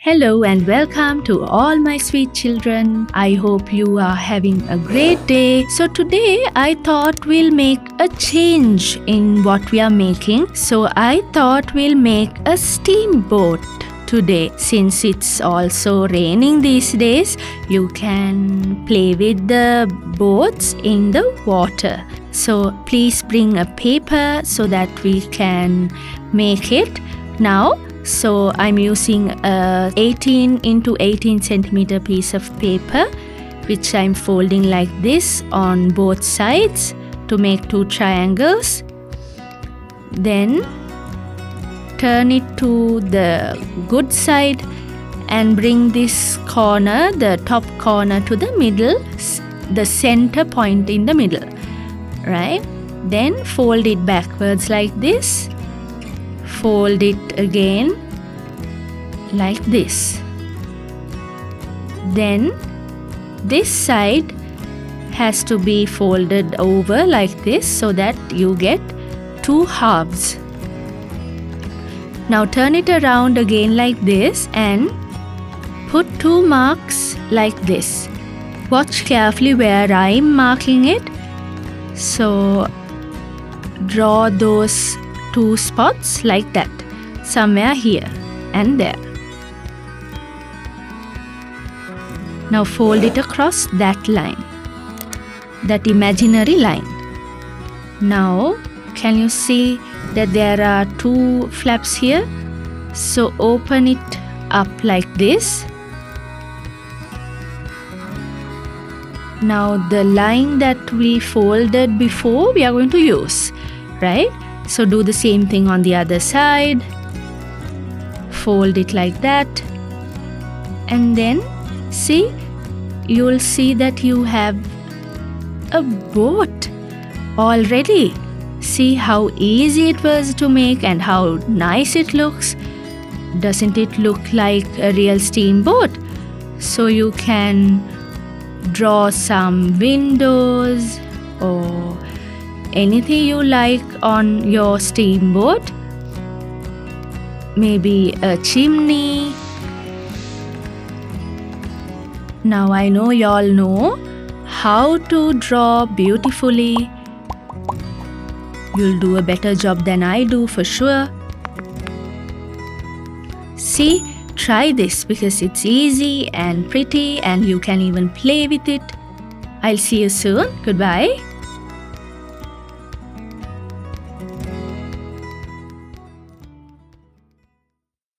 Hello and welcome to all my sweet children. I hope you are having a great day. So today I thought we'll make a change in what we are making. So I thought we'll make a steamboat today. Since it's also raining these days, you can play with the boats in the water. So please bring a paper so that we can make it now. So I'm using a 18 into 18 centimeter piece of paper, which I'm folding like this on both sides to make two triangles. Then turn it to the good side and bring this corner, the top corner, to the middle, the center point in the middle, right? Then fold it backwards like this. Fold it again like this. Then this side has to be folded over like this so that you get two halves. Now turn it around again like this and put two marks like this. Watch carefully where I'm marking it. So draw those two spots like that, somewhere here and there. Now fold it across that line, that imaginary line. Now can you see that there are two flaps here? So open it up like this. Now the line that we folded before we are going to use, right? So do the same thing on the other side. Fold it like that. And then see, you'll see that you have a boat already. See how easy it was to make and how nice it looks. Doesn't it look like a real steamboat? So you can draw some windows or anything you like on your steamboat. Maybe a chimney. Now I know y'all know how to draw beautifully. You'll do a better job than I do for sure. See, try this because it's easy and pretty and you can even play with it. I'll see you soon. Goodbye.